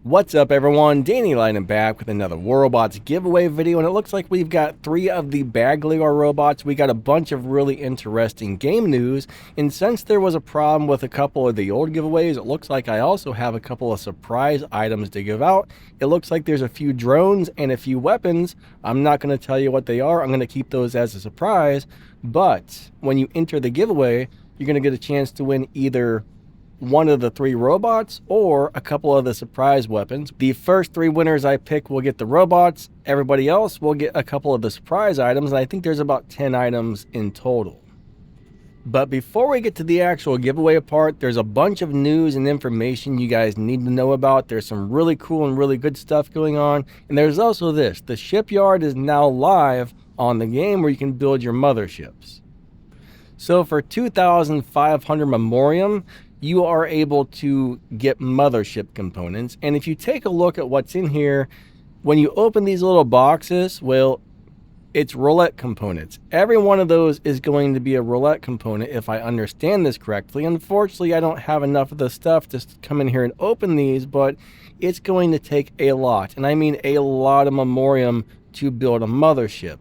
What's up everyone, Danny Lightning back with another War Robots giveaway video, and it looks like we've got 3 of the Bagliore robots. We got a bunch of really interesting game news, and since there was a problem with a couple of the old giveaways, it looks like I also have a couple of surprise items to give out. It looks like there's a few drones and a few weapons. I'm not going to tell you what they are, I'm going to keep those as a surprise, but when you enter the giveaway, you're going to get a chance to win either one of the 3 robots or a couple of the surprise weapons. The first 3 winners I pick will get the robots. Everybody else will get a couple of the surprise items, and I think there's about 10 items in total. But before we get to the actual giveaway part, there's a bunch of news and information you guys need to know about. There's some really cool and really good stuff going on. And there's also this: the Shipyard is now live on the game where you can build your motherships. So for 2,500 memoriam, you are able to get mothership components. And if you take a look at what's in here, when you open these little boxes, well, it's roulette components. Every one of those is going to be a roulette component, if I understand this correctly. Unfortunately, I don't have enough of the stuff to come in here and open these, but it's going to take a lot, and I mean a lot of memoriam to build a mothership.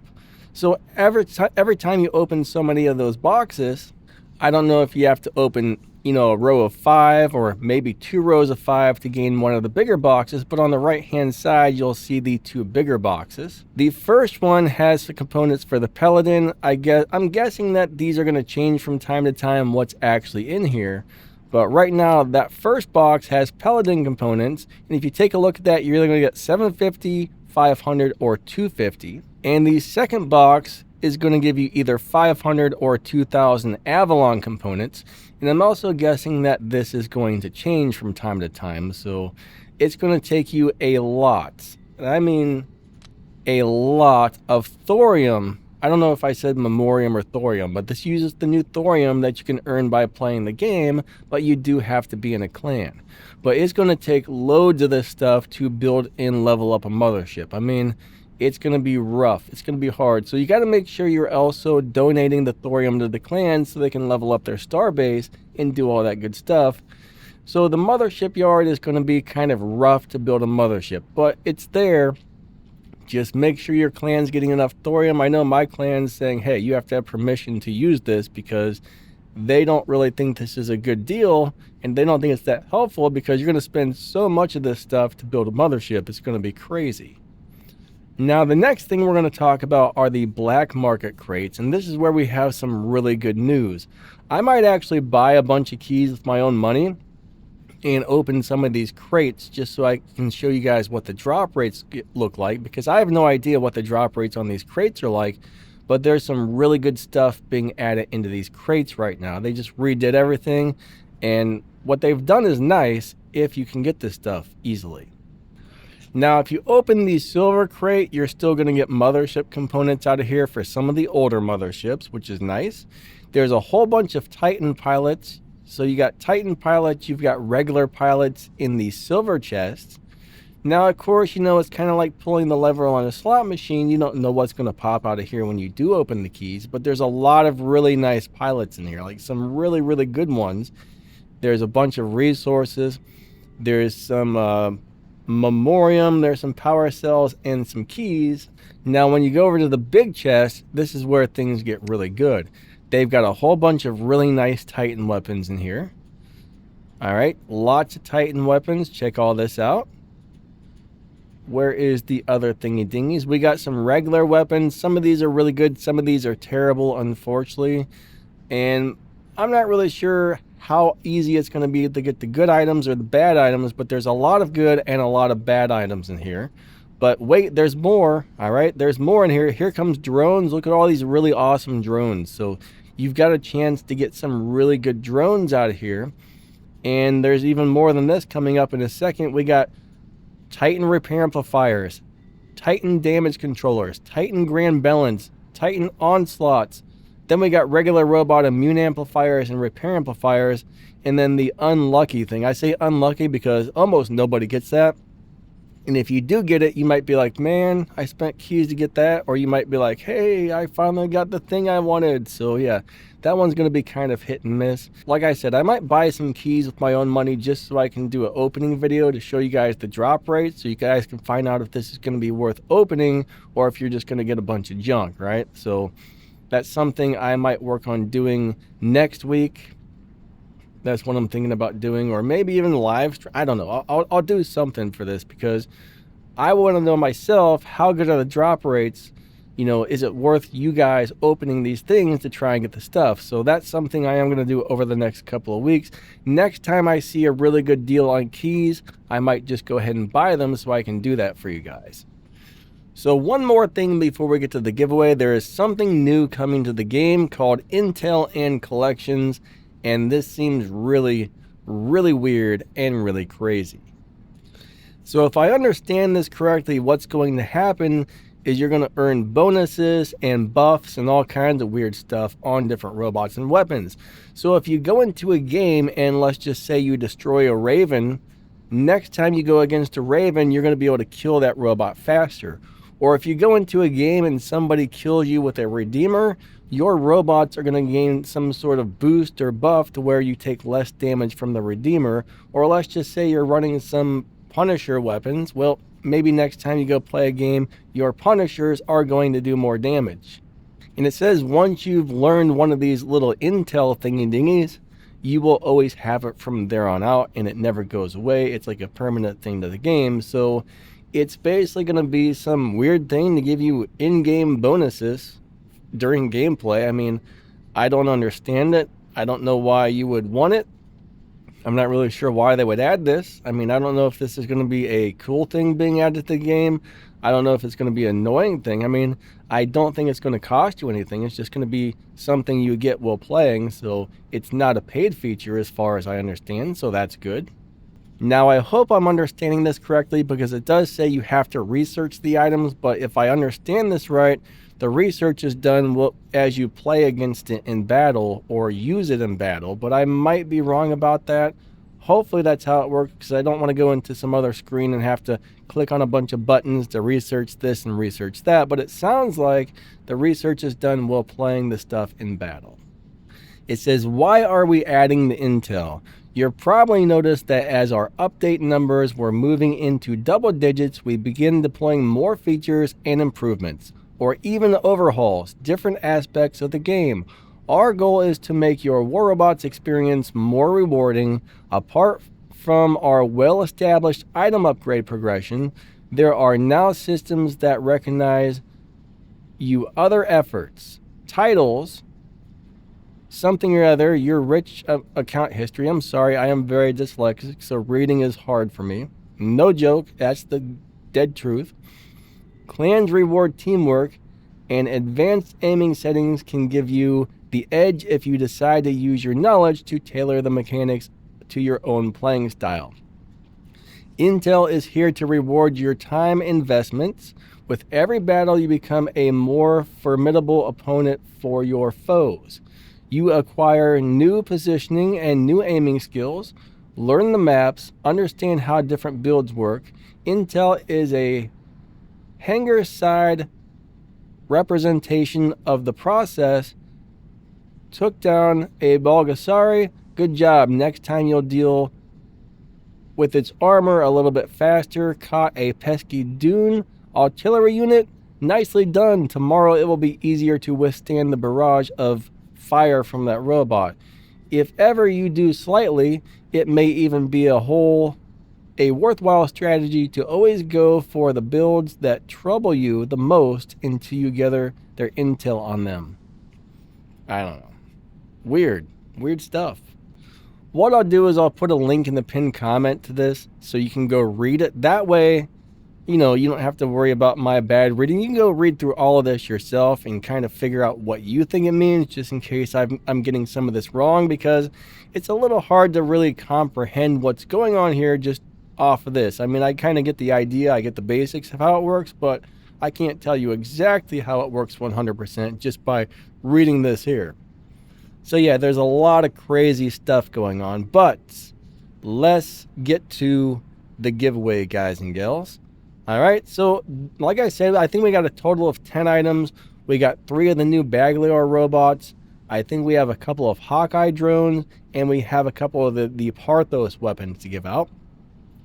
So every time you open so many of those boxes, I don't know if you have to open, a row of 5 or maybe 2 rows of 5 to gain one of the bigger boxes, but on the right hand side you'll see the 2 bigger boxes. The first one has the components for the Paladin. I'm guessing that these are going to change from time to time what's actually in here, but right now that first box has Paladin components, and if you take a look at that, you're either going to get 750, 500, or 250. And the second box is going to give you either 500 or 2,000 Avalon components, and I'm also guessing that this is going to change from time to time, so it's going to take you a lot, I mean a lot, of thorium. I don't know if I said memoriam or thorium, but this uses the new thorium that you can earn by playing the game, but you do have to be in a clan. But it's going to take loads of this stuff to build and level up a mothership. I mean, it's going to be rough. It's going to be hard. So you got to make sure you're also donating the thorium to the clans so they can level up their star base and do all that good stuff. So the mothership yard is going to be kind of rough to build a mothership, but it's there. Just make sure your clan's getting enough thorium. I know my clan's saying, hey, you have to have permission to use this, because they don't really think this is a good deal, and they don't think it's that helpful, because you're going to spend so much of this stuff to build a mothership. It's going to be crazy. Now, the next thing we're going to talk about are the black market crates, and this is where we have some really good news. I might actually buy a bunch of keys with my own money and open some of these crates just so I can show you guys what the drop rates look like, because I have no idea what the drop rates on these crates are like, but there's some really good stuff being added into these crates right now. They just redid everything, and what they've done is nice if you can get this stuff easily. Now, if you open the silver crate, you're still going to get mothership components out of here for some of the older motherships, which is nice. There's a whole bunch of Titan pilots. So you got Titan pilots, you've got regular pilots in the silver chests. Now, of course, it's kind of like pulling the lever on a slot machine. You don't know what's going to pop out of here when you do open the keys, but there's a lot of really nice pilots in here, like some really, really good ones. There's a bunch of resources. There's some memoriam, there's some power cells, and some keys. Now, when you go over to the big chest, this is where things get really good. They've got a whole bunch of really nice Titan weapons in here. Alright, lots of Titan weapons. Check all this out. Where is the other thingy dingies? We got some regular weapons. Some of these are really good, some of these are terrible, unfortunately. And I'm not really sure how easy it's going to be to get the good items or the bad items, but there's a lot of good and a lot of bad items in here. But wait, there's more. All right, there's more in here. Here comes drones. Look at all these really awesome drones. So you've got a chance to get some really good drones out of here. And there's even more than this coming up in a second. We got Titan repair amplifiers, Titan damage controllers, Titan grand balance, Titan onslaughts. Then we got regular robot immune amplifiers and repair amplifiers. And then the unlucky thing, I say unlucky because almost nobody gets that, And if you do get it, you might be like, man, I spent keys to get that. Or you might be like, hey, I finally got the thing I wanted. So yeah, that one's going to be kind of hit and miss. Like I said, I might buy some keys with my own money just so I can do an opening video to show you guys the drop rate, so you guys can find out if this is going to be worth opening or if you're just going to get a bunch of junk, right? So that's something I might work on doing next week. That's what I'm thinking about doing, or maybe even live stream. I don't know. I'll do something for this because I want to know myself, how good are the drop rates? You know, is it worth you guys opening these things to try and get the stuff? So that's something I am going to do over the next couple of weeks. Next time I see a really good deal on keys, I might just go ahead and buy them so I can do that for you guys. So one more thing before we get to the giveaway. There is something new coming to the game called Intel and Collections. And this seems really, really weird and really crazy. So if I understand this correctly, what's going to happen is you're going to earn bonuses and buffs and all kinds of weird stuff on different robots and weapons. So if you go into a game and let's just say you destroy a Raven, next time you go against a Raven, you're going to be able to kill that robot faster. Or if you go into a game and somebody kills you with a Redeemer, your robots are going to gain some sort of boost or buff to where you take less damage from the Redeemer. Or let's just say you're running some Punisher weapons. Well, maybe next time you go play a game, your Punishers are going to do more damage. And it says once you've learned one of these little intel thingy dingies, you will always have it from there on out, and it never goes away. It's like a permanent thing to the game. So it's basically going to be some weird thing to give you in-game bonuses during gameplay. I mean, I don't understand it. I don't know why you would want it. I'm not really sure why they would add this. I mean, I don't know if this is going to be a cool thing being added to the game. I don't know if it's going to be an annoying thing. I mean, I don't think it's going to cost you anything. It's just going to be something you get while playing. So it's not a paid feature as far as I understand. So that's good. Now, I hope I'm understanding this correctly because it does say you have to research the items. But if I understand this right, the research is done as you play against it in battle or use it in battle, but I might be wrong about that. Hopefully that's how it works, because I don't want to go into some other screen and have to click on a bunch of buttons to research this and research that, but it sounds like the research is done while playing the stuff in battle. It says, why are we adding the intel? You'll probably notice that as our update numbers were moving into double digits, we begin deploying more features and improvements, or even overhauls, different aspects of the game. Our goal is to make your War Robots experience more rewarding. Apart from our well-established item upgrade progression, there are now systems that recognize you other efforts, titles, something or other, your rich account history. I'm sorry, I am very dyslexic, so reading is hard for me. No joke, that's the dead truth. Clans reward teamwork, and advanced aiming settings can give you the edge if you decide to use your knowledge to tailor the mechanics to your own playing style. Intel is here to reward your time investments. With every battle, you become a more formidable opponent for your foes. You acquire new positioning and new aiming skills, learn the maps, understand how different builds work. Intel is a hanger side representation of the process. Took down a Bagliore. Good job. Next time you'll deal with its armor a little bit faster. Caught a pesky Dune artillery unit. Nicely done. Tomorrow it will be easier to withstand the barrage of fire from that robot. If ever you do slightly, it may even be a worthwhile strategy to always go for the builds that trouble you the most until you gather their intel on them. I don't know. Weird stuff. What I'll do is I'll put a link in the pinned comment to this so you can go read it. That way, you don't have to worry about my bad reading. You can go read through all of this yourself and kind of figure out what you think it means, just in case I'm getting some of this wrong, because it's a little hard to really comprehend what's going on here just off of this. I mean, I kind of get the idea, I get the basics of how it works, but I can't tell you exactly how it works 100% just by reading this here. So yeah, there's a lot of crazy stuff going on, but let's get to the giveaway, guys and gals. All right, so like I said, I think we got a total of 10 items. We got 3 of the new Bagliore robots. I think we have a couple of Hawkeye drones, and we have a couple of the Parthos weapons to give out.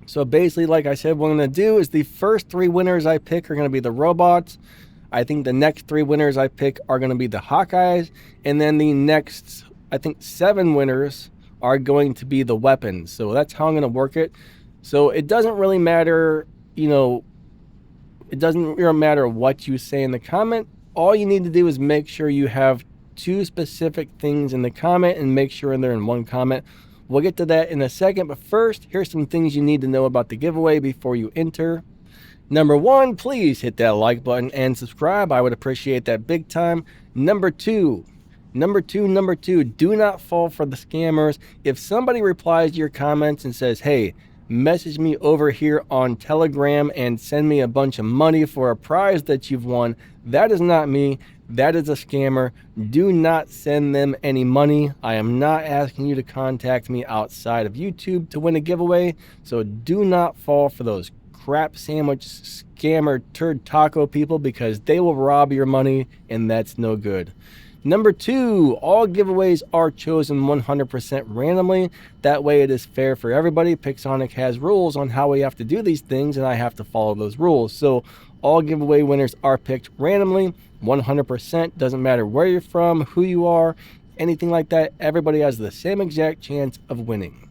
So basically, like I said, what I'm going to do is the first 3 winners I pick are going to be the robots. I think the next 3 winners I pick are going to be the Hawkeyes. And then the next, I think, 7 winners are going to be the weapons. So that's how I'm going to work it. So it doesn't really matter, you know, it doesn't really matter what you say in the comment. All you need to do is make sure you have 2 specific things in the comment and make sure they're in one comment. We'll get to that in a second, but first, here's some things you need to know about the giveaway before you enter. Number 1, please hit that like button and subscribe. I would appreciate that big time. Number two, do not fall for the scammers. If somebody replies to your comments and says, hey, message me over here on Telegram and send me a bunch of money for a prize that you've won, that is not me. That is a scammer. Do not send them any money. I am not asking you to contact me outside of YouTube to win a giveaway. So do not fall for those crap sandwich scammer turd taco people, because they will rob your money and that's no good. Number 2, all giveaways are chosen 100% randomly. That way it is fair for everybody. Pixonic has rules on how we have to do these things, and I have to follow those rules. So all giveaway winners are picked randomly, 100%. Doesn't matter where you're from, who you are, anything like that. Everybody has the same exact chance of winning.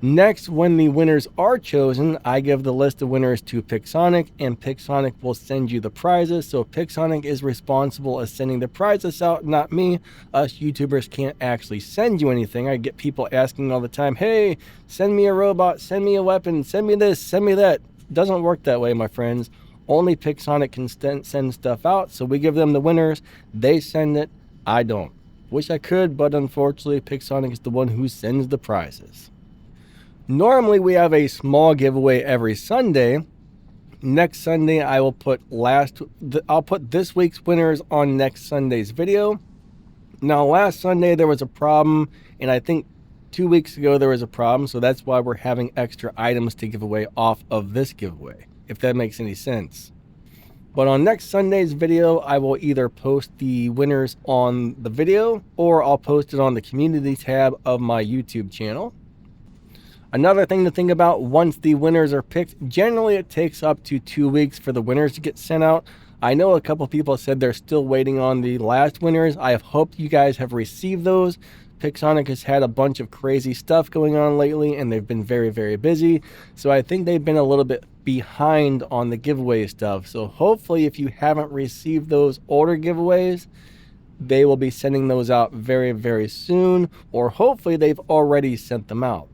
Next, when the winners are chosen, I give the list of winners to Pixonic, and Pixonic will send you the prizes. So Pixonic is responsible as sending the prizes out, not me. Us YouTubers can't actually send you anything. I get people asking all the time, hey, send me a robot, send me a weapon, send me this, send me that. It doesn't work that way, my friends. Only Pixonic can send stuff out, so we give them the winners. They send it. I don't. Wish I could, but unfortunately, Pixonic is the one who sends the prizes. Normally, we have a small giveaway every Sunday. Next Sunday, I'll put this week's winners on next Sunday's video. Now, last Sunday, there was a problem, and I think 2 weeks ago, there was a problem, so that's why we're having extra items to give away off of this giveaway, if that makes any sense. But on next Sunday's video, I will either post the winners on the video, or I'll post it on the community tab of my YouTube channel. Another thing to think about, once the winners are picked, generally it takes up to 2 weeks for the winners to get sent out. I know a couple people said they're still waiting on the last winners. I have hoped you guys have received those. Pixonic has had a bunch of crazy stuff going on lately, and they've been very, very busy. So I think they've been a little bit behind on the giveaway stuff. So hopefully, if you haven't received those older giveaways, they will be sending those out very, very soon, or hopefully they've already sent them out.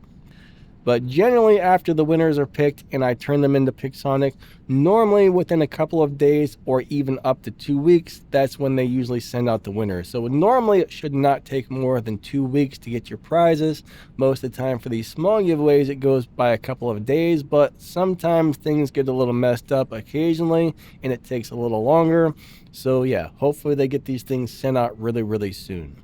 But generally, after the winners are picked and I turn them into Pixonic, normally within a couple of days or even up to 2 weeks, that's when they usually send out the winners. So normally it should not take more than 2 weeks to get your prizes. Most of the time for these small giveaways, it goes by a couple of days, but sometimes things get a little messed up occasionally and it takes a little longer. So yeah, hopefully they get these things sent out really, really soon.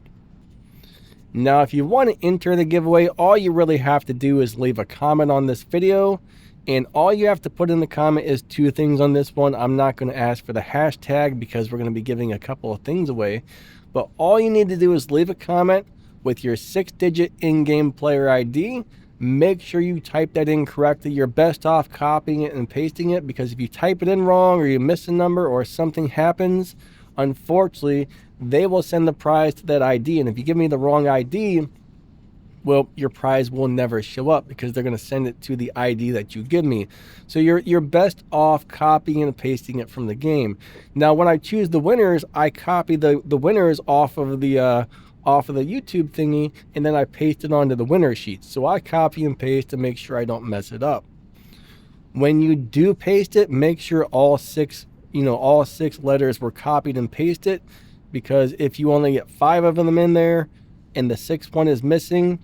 Now, if you want to enter the giveaway, all you really have to do is leave a comment on this video, and all you have to put in the comment is 2 things on this one. I'm not going to ask for the hashtag because we're going to be giving a couple of things away, but all you need to do is leave a comment with your 6-digit in-game player ID. Make sure you type that in correctly. You're best off copying it and pasting it, because if you type it in wrong or you miss a number or something happens, unfortunately, they will send the prize to that ID. And if you give me the wrong ID, well, your prize will never show up because they're going to send it to the ID that you give me. So you're best off copying and pasting it from the game. Now, when I choose the winners, I copy the winners off of the YouTube thingy, and then I paste it onto the winner sheet. So I copy and paste to make sure I don't mess it up. When you do paste it, make sure all 6 letters were copied and pasted, because if you only get 5 of them in there and the 6th one is missing,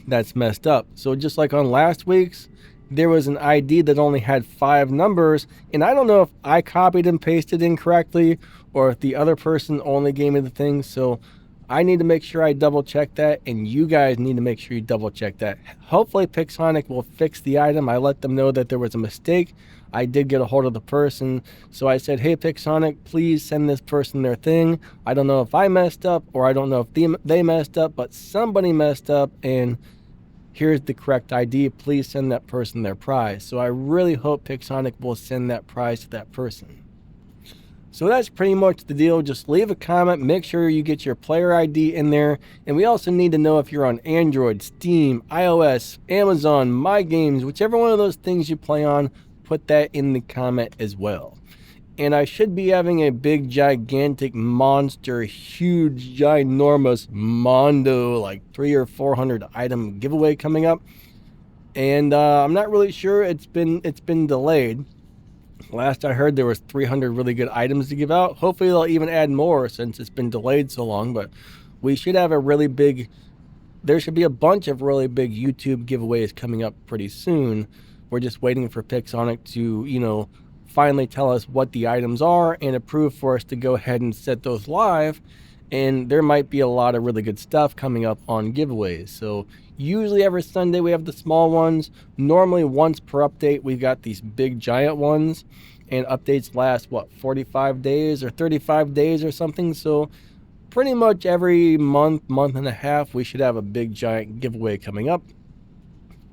that's messed up. So just like on last week's, there was an ID that only had 5 numbers, and I don't know if I copied and pasted incorrectly or if the other person only gave me the thing. So I need to make sure I double check that, and you guys need to make sure you double check that. Hopefully Pixonic will fix the item. I let them know that there was a mistake. I did get a hold of the person, so I said, hey Pixonic, please send this person their thing. I don't know if I messed up, or I don't know if they messed up, but somebody messed up, and here's the correct ID. Please send that person their prize. So I really hope Pixonic will send that prize to that person. So that's pretty much the deal. Just leave a comment, make sure you get your player ID in there, and we also need to know if you're on Android, Steam, iOS, Amazon, My Games, whichever one of those things you play on, put that in the comment as well. And I should be having a big, gigantic, monster, huge, ginormous Mondo, like 300 or 400 item giveaway coming up. And I'm not really sure. It's been delayed. Last I heard, there was 300 really good items to give out. Hopefully they'll even add more since it's been delayed so long, but we should have a really big, there should be a bunch of really big YouTube giveaways coming up pretty soon. We're just waiting for Pixonic to, finally tell us what the items are and approve for us to go ahead and set those live. And there might be a lot of really good stuff coming up on giveaways. So usually every Sunday we have the small ones. Normally once per update we've got these big giant ones, and updates last 45 days or 35 days or something. So pretty much every month and a half we should have a big giant giveaway coming up.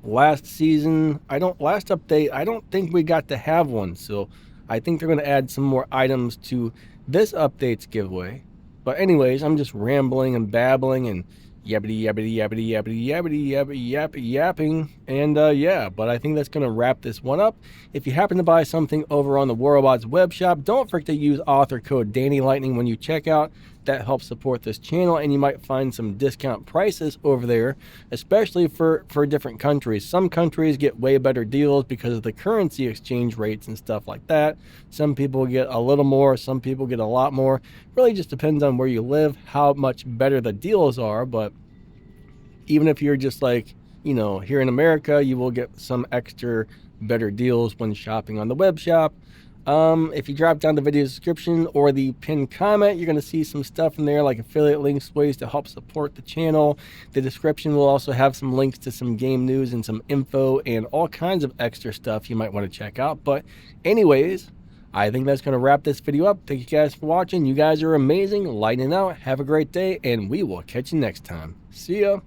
Last update I don't think we got to have one, so I think they're going to add some more items to this update's giveaway. But anyways, I'm just rambling and babbling and yappity yapping. And yeah, but I think that's going to wrap this one up. If you happen to buy something over on the Warrobots web shop, don't forget to use author code DannyLightning when you check out. That helps support this channel, and you might find some discount prices over there, especially for different countries. Some countries get way better deals because of the currency exchange rates and stuff like that. Some people get a little more, some people get a lot more. Really just depends on where you live, how much better the deals are. But even if you're just like, here in America, you will get some extra better deals when shopping on the web shop. If you drop down the video description or the pinned comment, you're going to see some stuff in there like affiliate links, ways to help support the channel. The description will also have some links to some game news and some info and all kinds of extra stuff you might want to check out. But anyways, I think that's going to wrap this video up. Thank you guys for watching. You guys are amazing. Lightning out. Have a great day, and we will catch you next time. See ya.